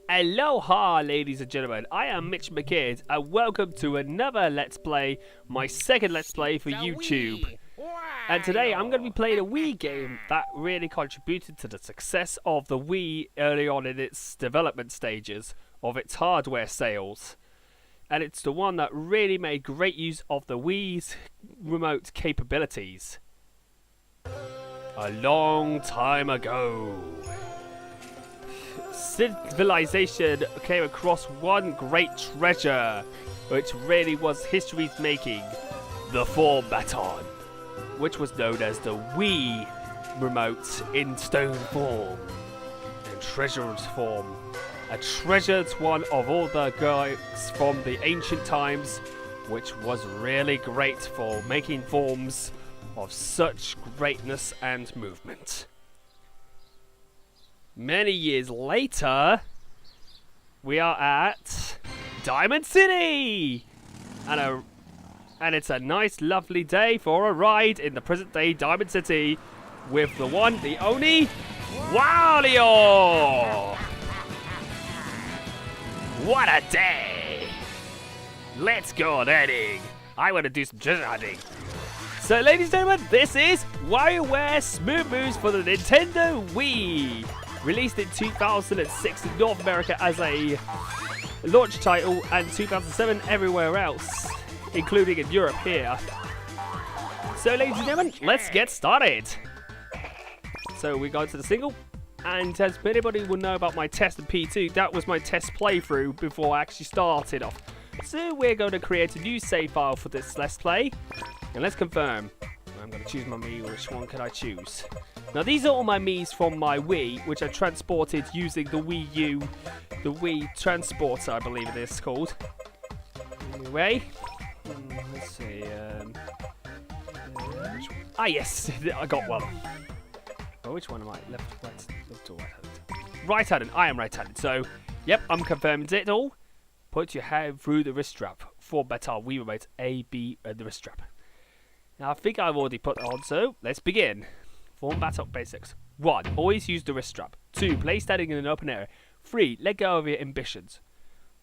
Aloha, ladies and gentlemen, I am McKidd, and welcome to another Let's Play, my second Let's Play for YouTube. And today I'm going to be playing a Wii game that really contributed to the success of the Wii early on in its development stages of its hardware sales. And it's the one that really made great use of the Wii's remote capabilities. A long time ago, civilization came across one great treasure, which really was history's making, the Form Baton, which was known as the Wii remote in stone form and treasured form. A treasured one of all the guys from the ancient times, which was really great for making forms of such greatness and movement. Many years later, we are at Diamond City! And it's a nice, lovely day for a ride in the present-day Diamond City with the one, the only, Wario! What a day! Let's go hunting! I want to do some treasure hunting. So, ladies and gentlemen, this is WarioWare Smooth Moves for the Nintendo Wii. Released in 2006 in North America as a launch title, and 2007 everywhere else, including in Europe here. So, ladies and gentlemen, let's get started. So, we go to the single, and as anybody will know about my test in P2, that was my test playthrough before I actually started off. So, we're going to create a new save file for this Let's Play, and let's confirm. I'm going to choose my Mii. Which one can I choose? Now, these are all my Miis from my Wii, which I transported using the Wii U, the Wii Transporter, I believe it is called. Anyway, let's see. Yes, I got one. Oh, which one am I? Left, or right-handed? Right-handed. I am right-handed. So, yep, I'm confirming it all. Put your hand through the wrist strap. Form Baton, Wii Remote, A, B, and the wrist strap. Now, I think I've already put it on, so let's begin. Form Baton basics. 1. Always use the wrist strap. 2. Play standing in an open area. 3. Let go of your ambitions.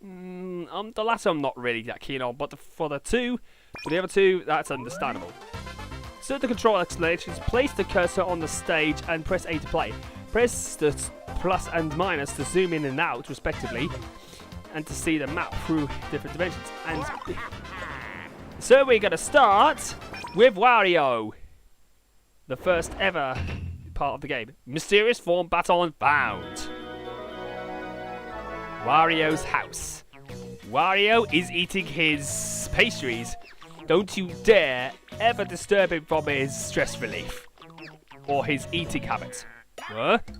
The latter I'm not really that keen on, but for the other two, that's understandable. So the control explanations, place the cursor on the stage and press A to play. Press the plus and minus to zoom in and out, respectively, and to see the map through different dimensions. And so we're going to start with Wario, the first ever part of the game. Mysterious Form Baton found. Wario's house. Wario is eating his pastries. Don't you dare ever disturb him from his stress relief or his eating habits.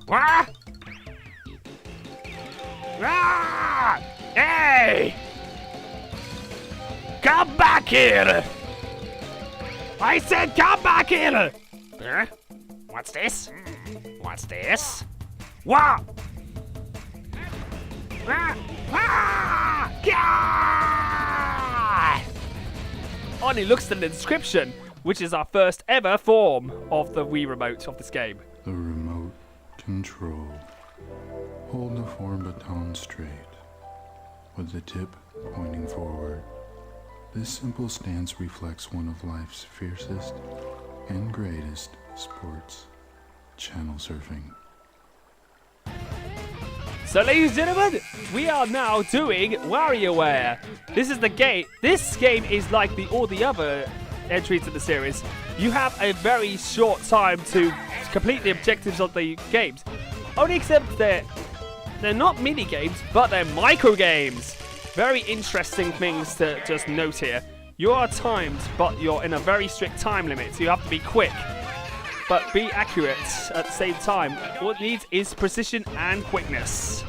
What? Hey! Come back here! I said come back here! Huh? What's this? What's this? What? Only looks at the description, which is our first ever form of the Wii remote of this game. The remote control. Hold the Form Baton straight, with the tip pointing forward. This simple stance reflects one of life's fiercest and greatest sports, channel surfing. So, ladies and gentlemen, we are now doing WarioWare. This is the game. This game is like all the other entries in the series. You have a very short time to complete the objectives of the games. Only except they're not mini games, but they're micro games. Very interesting things to just note here. You are timed, but you're in a very strict time limit, so you have to be quick, but be accurate at the same time. What it needs is precision and quickness.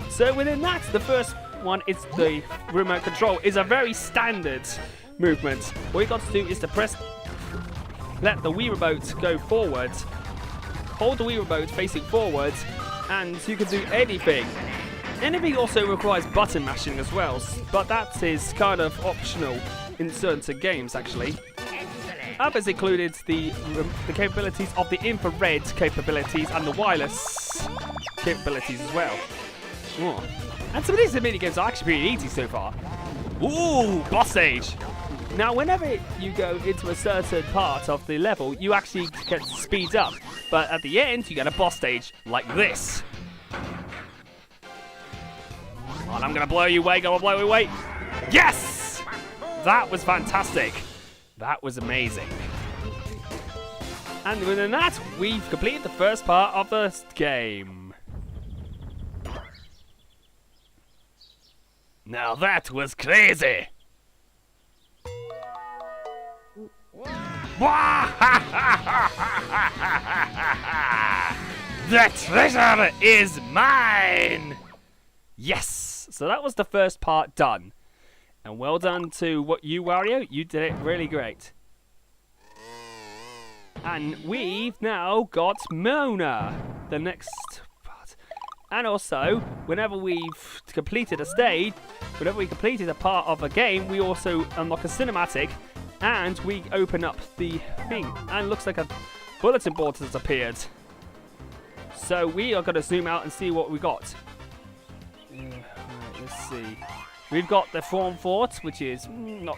So within that, the first one is the remote control. Is a very standard movement. What you got to do is to let the Wii remote go forward, hold the Wii remote facing forward, and you can do anything. Anything also requires button mashing as well, but that is kind of optional in certain games actually. Others included the capabilities of the infrared capabilities and the wireless capabilities as well. Oh. And some of these mini games are actually pretty easy so far. Ooh, boss stage. Now, whenever you go into a certain part of the level, you actually get speed up. But at the end, you get a boss stage like this. And I'm gonna blow you away, Yes! That was fantastic. That was amazing. And within that, we've completed the first part of the game. Now that was crazy. The treasure is mine! Yes! So that was the first part done. And well done to you, Wario. You did it really great. And we've now got Mona, the next part. And also, whenever we've completed a stage, whenever we completed a part of a game, we also unlock a cinematic. And we open up the thing, and it looks like a bulletin board has appeared. So we are going to zoom out and see what we got. Right, let's see. We've got the form fort, which is not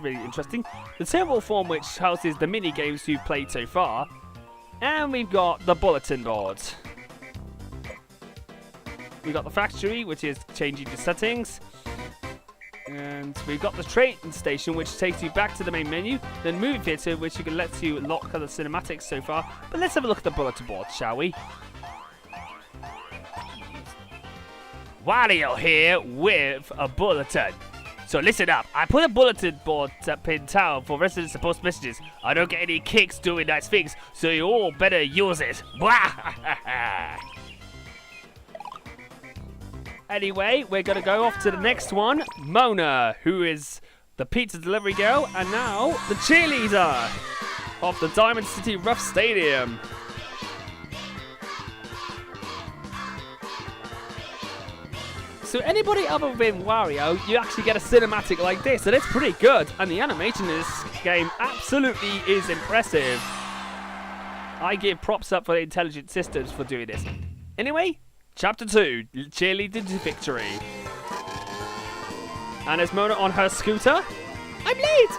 really interesting. The symbol form, which houses the mini games you've played so far, and we've got the bulletin board. We've got the factory, which is changing the settings. And we've got the train station, which takes you back to the main menu. Then movie theatre, which you can let you lock the cinematics so far. But let's have a look at the bulletin board, shall we? Wario here with a bulletin. So listen up. I put a bulletin board up in town for residents to post messages. I don't get any kicks doing nice things, so you all better use it. Anyway, we're going to go off to the next one. Mona, who is the pizza delivery girl, and now the cheerleader of the Diamond City Rough Stadium. So anybody other than Wario, you actually get a cinematic like this, and it's pretty good. And the animation in this game absolutely is impressive. I give props up for the intelligent systems for doing this. Anyway, Chapter 2, Cheerleader to Victory. And there's Mona on her scooter. I'm late!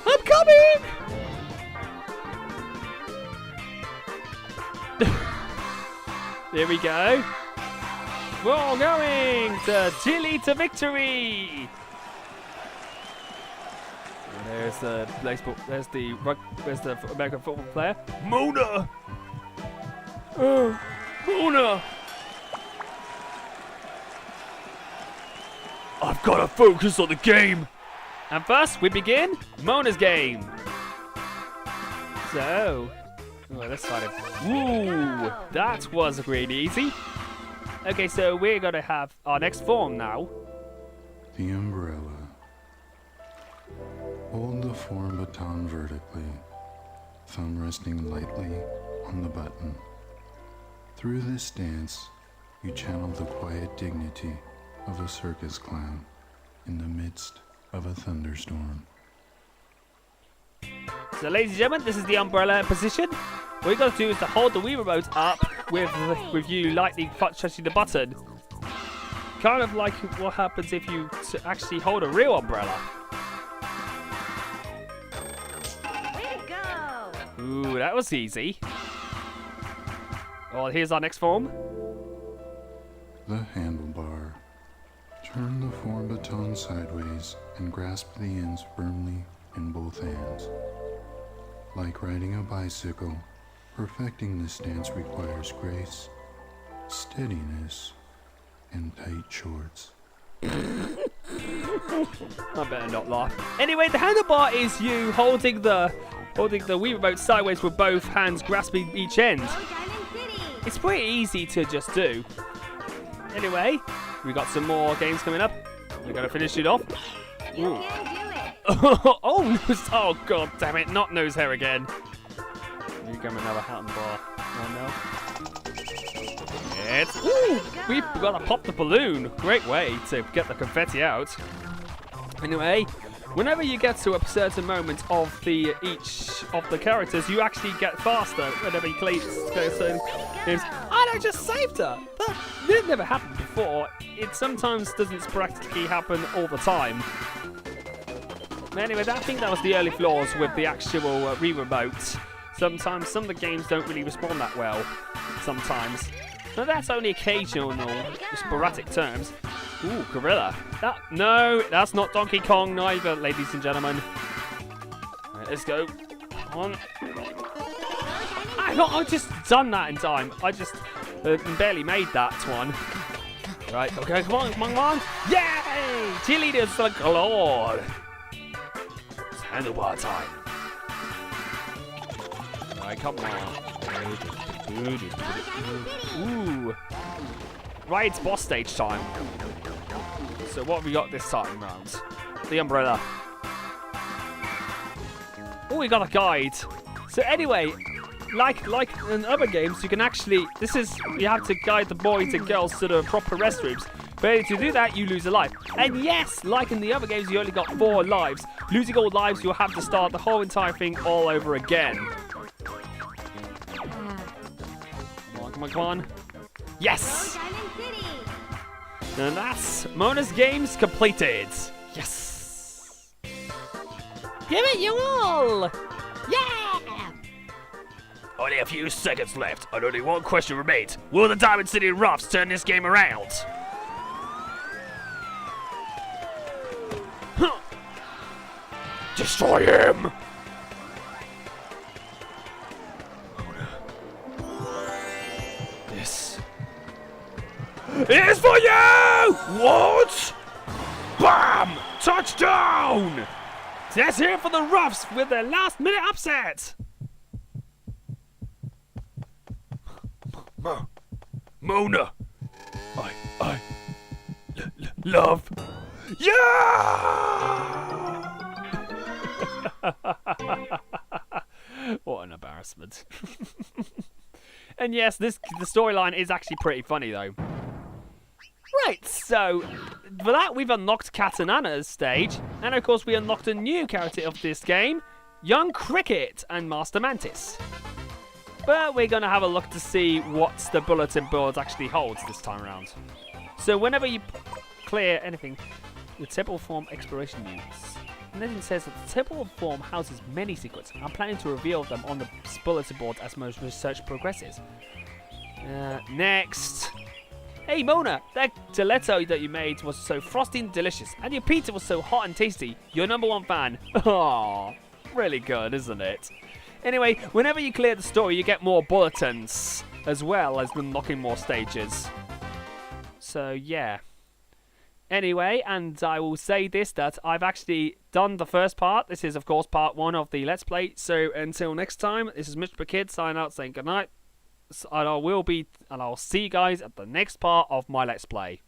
I'm coming! There we go. We're all going to Cheerleader to Victory! And there's the baseball, there's the American football player. Mona! Oh, Mona! I've got to focus on the game. And first, we begin Mona's game. So, let's start it. Woo! That was really easy. Okay, so we're going to have our next form now. The umbrella. Hold the Form Baton vertically, thumb resting lightly on the button. Through this stance, you channel the quiet dignity of a circus clown in the midst of a thunderstorm. So, ladies and gentlemen, this is the umbrella position. What you got to do is to hold the Wii remote up with you lightly touching the button. Kind of like what happens if you actually hold a real umbrella. Way to go! Ooh, that was easy. Well, here's our next form. The handlebar. Turn the Form Baton sideways and grasp the ends firmly in both hands. Like riding a bicycle, perfecting this stance requires grace, steadiness, and tight shorts. I better not laugh. Anyway, the handlebar is you holding the Wii remote sideways with both hands grasping each end. It's pretty easy to just do. Anyway, we got some more games coming up. We're gonna finish it off. You can do it. Oh god damn it! Not nose hair again. Here you go, another handlebar. We've got to pop the balloon. Great way to get the confetti out. Anyway, whenever you get to a certain moment of each of the characters, you actually get faster whenever you play certain games. And I just saved her! But it never happened before. It sometimes doesn't practically happen all the time. Anyway, I think that was the early flaws with the actual re-remote. Sometimes some of the games don't really respond that well. Sometimes. But that's only occasional, sporadic terms. Ooh, gorilla. No, that's not Donkey Kong neither, ladies and gentlemen. Right, let's go. Come on. I just done that in time. I just barely made that one. Right, okay, come on, come on, come on. Yay! Cheerleaders for the Lord. It's handlebar time. Right, come on. Ooh. Right, it's boss stage time. So what have we got this time round? The umbrella. Oh, we got a guide. So anyway, like in other games, you can actually, you have to guide the boys and girls to the proper restrooms. But to do that, you lose a life. And yes, like in the other games, you only got 4 lives. Losing all lives, you'll have to start the whole entire thing all over again. Come on, come on. Yes! And that's Mona's games completed. Yes! Give it you all! Yeah! Only a few seconds left, and only one question remains. Will the Diamond City Roughs turn this game around? Huh. Destroy him! This is for you! What? Bam! Touchdown! Let's hear it for the Roughs with their last-minute upset. Mona, I love. Yeah! What an embarrassment. And yes, the storyline is actually pretty funny though. Right, so for that we've unlocked Cat and Anna's stage, and of course we unlocked a new character of this game, Young Cricket and Master Mantis. But we're going to have a look to see what the bulletin board actually holds this time around. So whenever you clear anything, the Temple Form exploration units. And then it says that the Temple Form houses many secrets. I'm planning to reveal them on the bulletin board as my research progresses. Next. Hey Mona, that gelato that you made was so frosty and delicious, and your pizza was so hot and tasty. You're #1 fan. Aww, really good, isn't it? Anyway, whenever you clear the story, you get more bulletins, as well as unlocking more stages. So, yeah. Anyway, and I will say this, that I've actually done the first part. This is, of course, part 1 of the Let's Play. So, until next time, this is Mr. McKidd signing out, saying goodnight. And I'll see you guys at the next part of my Let's Play.